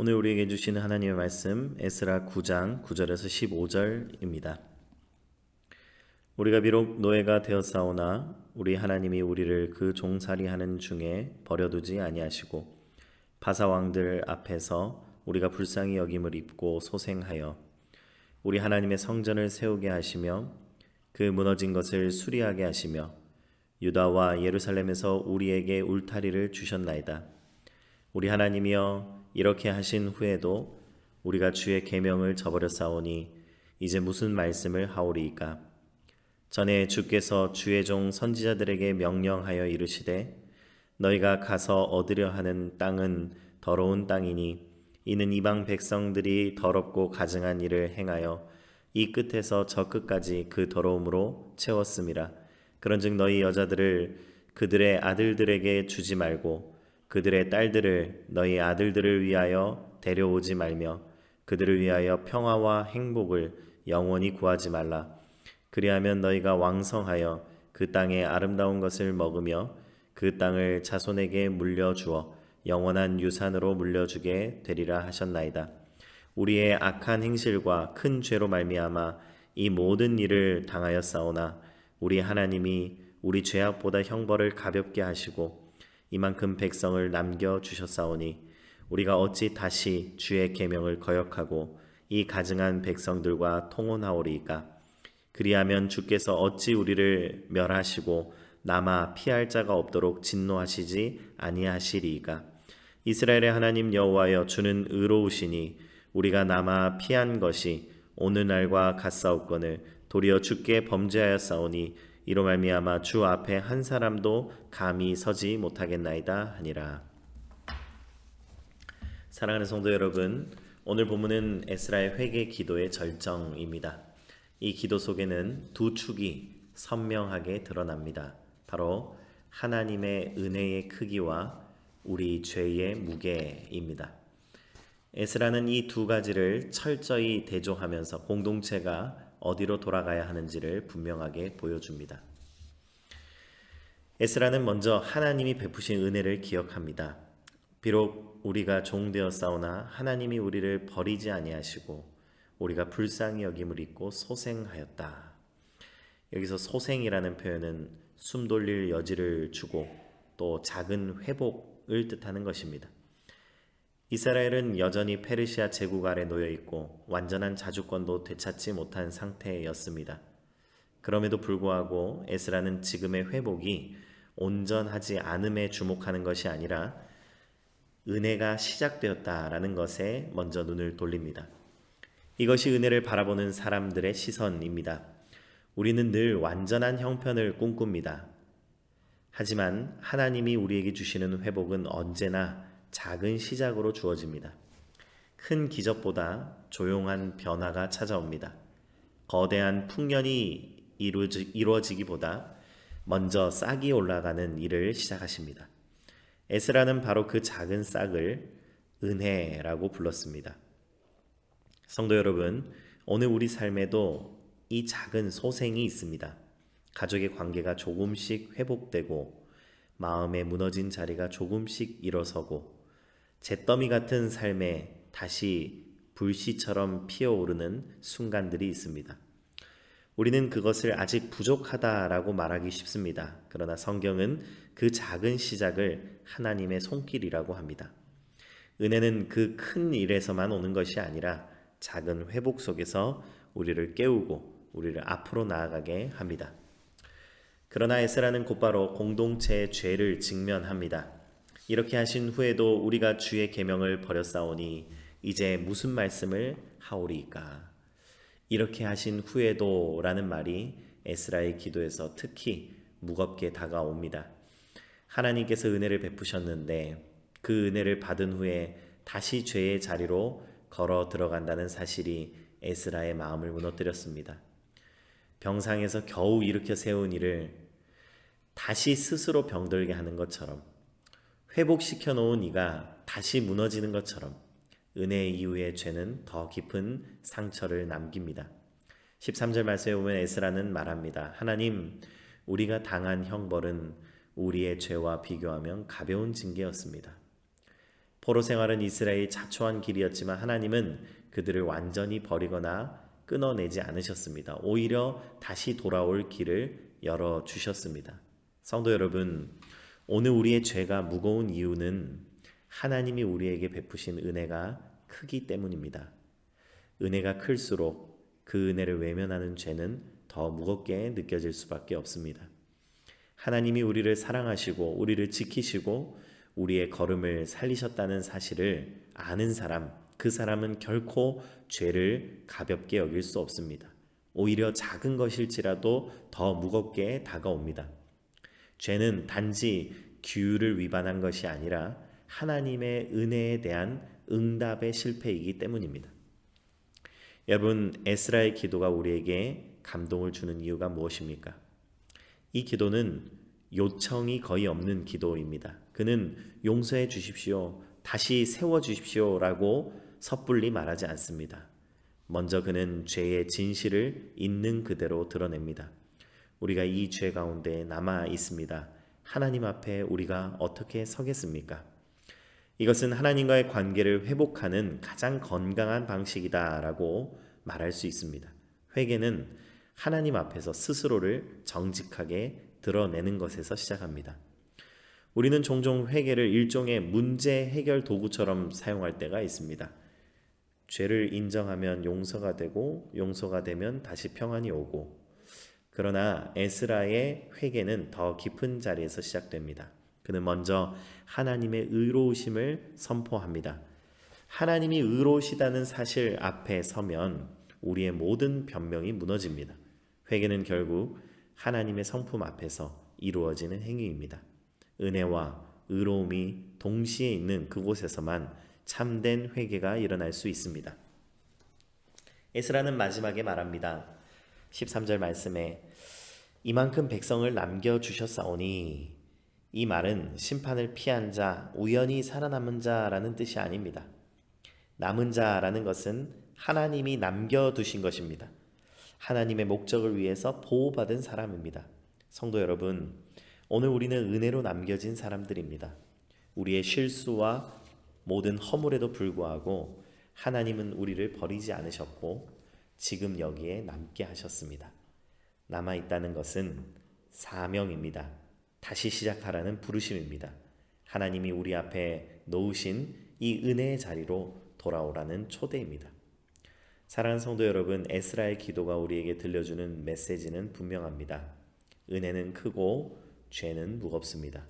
오늘 우리에게 주시는 하나님의 말씀 에스라 9장 9절에서 15절입니다. 우리가 비록 노예가 되었사오나 우리 하나님이 우리를 그 종살이하는 중에 버려두지 아니하시고 바사왕들 앞에서 우리가 불쌍히 여김을 입고 소생하여 우리 하나님의 성전을 세우게 하시며 그 무너진 것을 수리하게 하시며 유다와 예루살렘에서 우리에게 울타리를 주셨나이다. 우리 하나님이여 이렇게 하신 후에도 우리가 주의 계명을 저버렸사오니 이제 무슨 말씀을 하오리이까? 전에 주께서 주의 종 선지자들에게 명령하여 이르시되 너희가 가서 얻으려 하는 땅은 더러운 땅이니 이는 이방 백성들이 더럽고 가증한 일을 행하여 이 끝에서 저 끝까지 그 더러움으로 채웠음이라. 그런즉 너희 여자들을 그들의 아들들에게 주지 말고 그들의 딸들을 너희 아들들을 위하여 데려오지 말며 그들을 위하여 평화와 행복을 영원히 구하지 말라. 그리하면 너희가 왕성하여 그 땅의 아름다운 것을 먹으며 그 땅을 자손에게 물려주어 영원한 유산으로 물려주게 되리라 하셨나이다. 우리의 악한 행실과 큰 죄로 말미암아 이 모든 일을 당하였사오나 우리 하나님이 우리 죄악보다 형벌을 가볍게 하시고 이만큼 백성을 남겨주셨사오니 우리가 어찌 다시 주의 계명을 거역하고 이 가증한 백성들과 통혼하오리이까? 그리하면 주께서 어찌 우리를 멸하시고 남아 피할 자가 없도록 진노하시지 아니하시리이까? 이스라엘의 하나님 여호와여 주는 의로우시니 우리가 남아 피한 것이 오늘날과 같사옵거늘 도리어 주께 범죄하였사오니 이로 말미암아 주 앞에 한 사람도 감히 서지 못하겠나이다 하니라. 사랑하는 성도 여러분, 오늘 본문은 에스라의 회개 기도의 절정입니다. 이 기도 속에는 두 축이 선명하게 드러납니다. 바로 하나님의 은혜의 크기와 우리 죄의 무게입니다. 에스라는 이 두 가지를 철저히 대조하면서 공동체가 어디로 돌아가야 하는지를 분명하게 보여줍니다. 에스라는 먼저 하나님이 베푸신 은혜를 기억합니다. 비록 우리가 종되었사오나 하나님이 우리를 버리지 아니하시고 우리가 불쌍히 여김을 입고 소생하였다. 여기서 소생이라는 표현은 숨 돌릴 여지를 주고 또 작은 회복을 뜻하는 것입니다. 이스라엘은 여전히 페르시아 제국 아래 놓여 있고 완전한 자주권도 되찾지 못한 상태였습니다. 그럼에도 불구하고 에스라는 지금의 회복이 온전하지 않음에 주목하는 것이 아니라 은혜가 시작되었다라는 것에 먼저 눈을 돌립니다. 이것이 은혜를 바라보는 사람들의 시선입니다. 우리는 늘 완전한 형편을 꿈꿉니다. 하지만 하나님이 우리에게 주시는 회복은 언제나 작은 시작으로 주어집니다. 큰 기적보다 조용한 변화가 찾아옵니다. 거대한 풍년이 이루어지기보다 먼저 싹이 올라가는 일을 시작하십니다. 에스라는 바로 그 작은 싹을 은혜라고 불렀습니다. 성도 여러분, 오늘 우리 삶에도 이 작은 소생이 있습니다. 가족의 관계가 조금씩 회복되고 마음의 무너진 자리가 조금씩 일어서고 잿더미 같은 삶에 다시 불씨처럼 피어오르는 순간들이 있습니다. 우리는 그것을 아직 부족하다라고 말하기 쉽습니다. 그러나 성경은 그 작은 시작을 하나님의 손길이라고 합니다. 은혜는 그 큰 일에서만 오는 것이 아니라 작은 회복 속에서 우리를 깨우고 우리를 앞으로 나아가게 합니다. 그러나 에스라는 곧바로 공동체의 죄를 직면합니다. 이렇게 하신 후에도 우리가 주의 계명을 버렸사오니 이제 무슨 말씀을 하오리이까? 이렇게 하신 후에도 라는 말이 에스라의 기도에서 특히 무겁게 다가옵니다. 하나님께서 은혜를 베푸셨는데 그 은혜를 받은 후에 다시 죄의 자리로 걸어 들어간다는 사실이 에스라의 마음을 무너뜨렸습니다. 병상에서 겨우 일으켜 세운 이를 다시 스스로 병들게 하는 것처럼 회복시켜 놓은 이가 다시 무너지는 것처럼 은혜 이후의 죄는 더 깊은 상처를 남깁니다. 13절 말씀에 보면 에스라는 말합니다. 하나님, 우리가 당한 형벌은 우리의 죄와 비교하면 가벼운 징계였습니다. 포로 생활은 이스라엘의 자초한 길이었지만 하나님은 그들을 완전히 버리거나 끊어내지 않으셨습니다. 오히려 다시 돌아올 길을 열어주셨습니다. 성도 여러분, 오늘 우리의 죄가 무거운 이유는 하나님이 우리에게 베푸신 은혜가 크기 때문입니다. 은혜가 클수록 그 은혜를 외면하는 죄는 더 무겁게 느껴질 수밖에 없습니다. 하나님이 우리를 사랑하시고 우리를 지키시고 우리의 걸음을 살리셨다는 사실을 아는 사람, 그 사람은 결코 죄를 가볍게 여길 수 없습니다. 오히려 작은 것일지라도 더 무겁게 다가옵니다. 죄는 단지 규율을 위반한 것이 아니라 하나님의 은혜에 대한 응답의 실패이기 때문입니다. 여러분, 에스라의 기도가 우리에게 감동을 주는 이유가 무엇입니까? 이 기도는 요청이 거의 없는 기도입니다. 그는 용서해 주십시오, 다시 세워 주십시오라고 섣불리 말하지 않습니다. 먼저 그는 죄의 진실을 있는 그대로 드러냅니다. 우리가 이 죄 가운데 남아 있습니다. 하나님 앞에 우리가 어떻게 서겠습니까? 이것은 하나님과의 관계를 회복하는 가장 건강한 방식이다라고 말할 수 있습니다. 회개는 하나님 앞에서 스스로를 정직하게 드러내는 것에서 시작합니다. 우리는 종종 회개를 일종의 문제 해결 도구처럼 사용할 때가 있습니다. 죄를 인정하면 용서가 되고 용서가 되면 다시 평안이 오고, 그러나 에스라의 회개는 더 깊은 자리에서 시작됩니다. 그는 먼저 하나님의 의로우심을 선포합니다. 하나님이 의로우시다는 사실 앞에 서면 우리의 모든 변명이 무너집니다. 회개는 결국 하나님의 성품 앞에서 이루어지는 행위입니다. 은혜와 의로움이 동시에 있는 그곳에서만 참된 회개가 일어날 수 있습니다. 에스라는 마지막에 말합니다. 13절 말씀에 이만큼 백성을 남겨주셨사오니, 이 말은 심판을 피한 자, 우연히 살아남은 자라는 뜻이 아닙니다. 남은 자라는 것은 하나님이 남겨두신 것입니다. 하나님의 목적을 위해서 보호받은 사람입니다. 성도 여러분, 오늘 우리는 은혜로 남겨진 사람들입니다. 우리의 실수와 모든 허물에도 불구하고 하나님은 우리를 버리지 않으셨고 지금 여기에 남게 하셨습니다. 남아있다는 것은 사명입니다. 다시 시작하라는 부르심입니다. 하나님이 우리 앞에 놓으신 이 은혜의 자리로 돌아오라는 초대입니다. 사랑하는 성도 여러분, 에스라의 기도가 우리에게 들려주는 메시지는 분명합니다. 은혜는 크고 죄는 무겁습니다.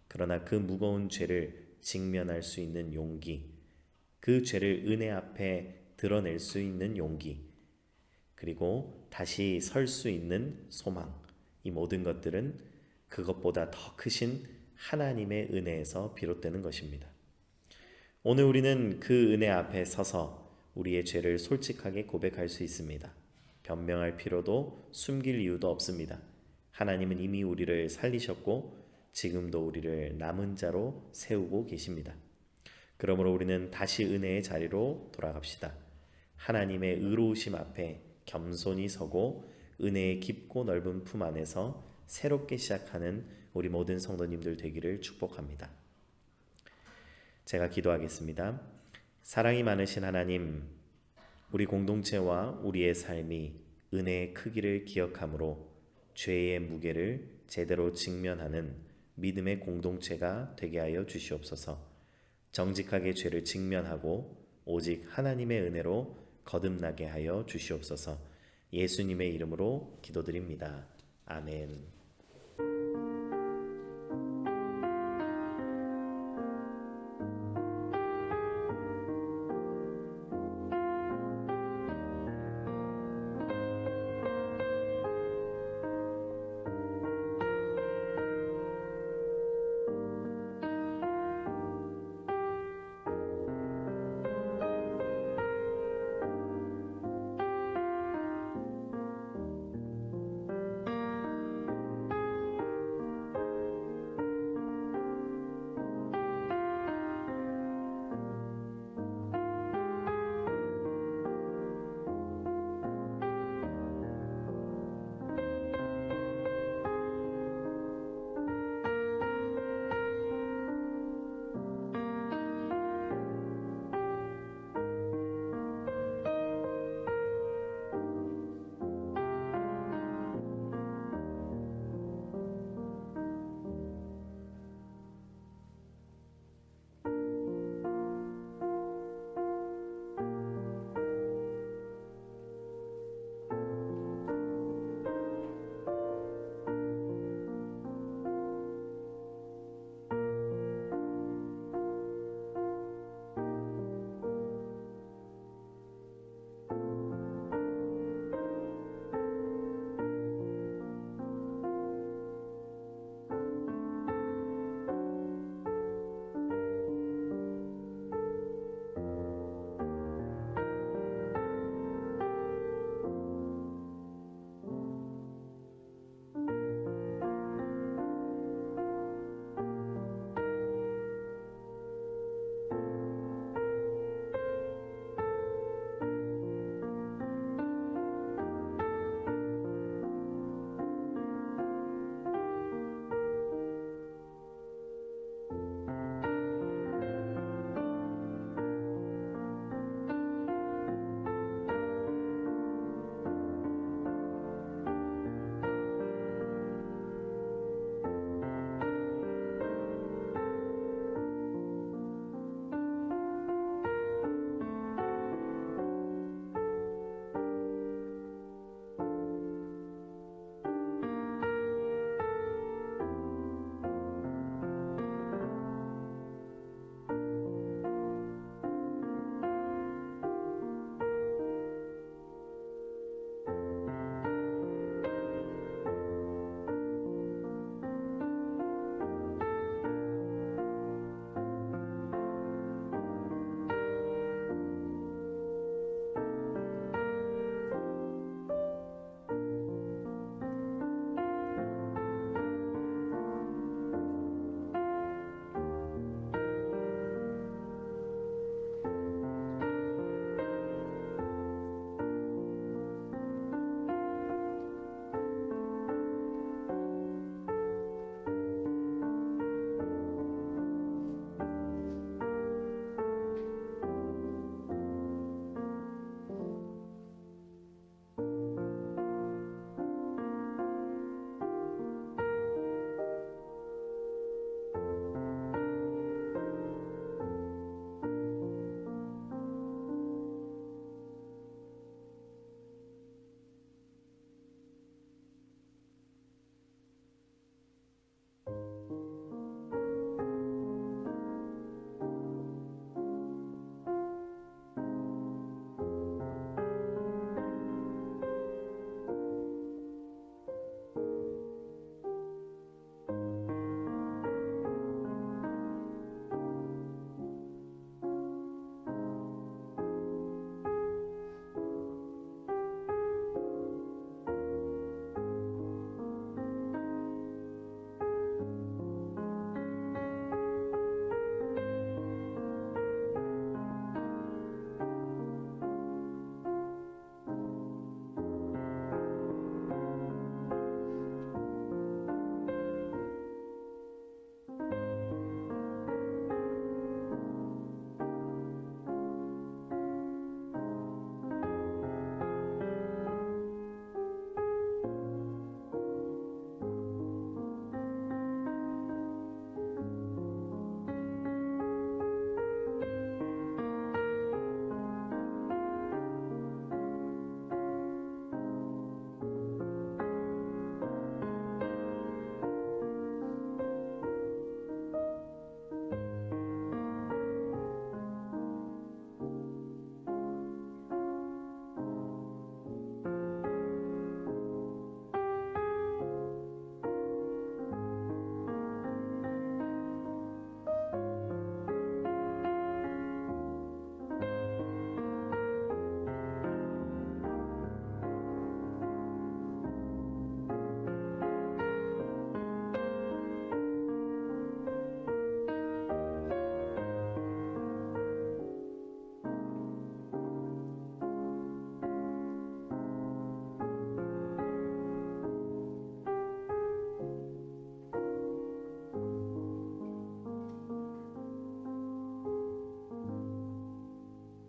그러나 그 무거운 죄를 직면할 수 있는 용기, 그 죄를 은혜 앞에 드러낼 수 있는 용기, 그리고 다시 설 수 있는 소망, 이 모든 것들은 그것보다 더 크신 하나님의 은혜에서 비롯되는 것입니다. 오늘 우리는 그 은혜 앞에 서서 우리의 죄를 솔직하게 고백할 수 있습니다. 변명할 필요도 숨길 이유도 없습니다. 하나님은 이미 우리를 살리셨고 지금도 우리를 남은 자로 세우고 계십니다. 그러므로 우리는 다시 은혜의 자리로 돌아갑시다. 하나님의 의로우심 앞에 겸손히 서고 은혜의 깊고 넓은 품 안에서 새롭게 시작하는 우리 모든 성도님들 되기를 축복합니다. 제가 기도하겠습니다. 사랑이 많으신 하나님, 우리 공동체와 우리의 삶이 은혜의 크기를 기억함으로 죄의 무게를 제대로 직면하는 믿음의 공동체가 되게 하여 주시옵소서. 정직하게 죄를 직면하고 오직 하나님의 은혜로 거듭나게 하여 주시옵소서. 예수님의 이름으로 기도드립니다. 아멘.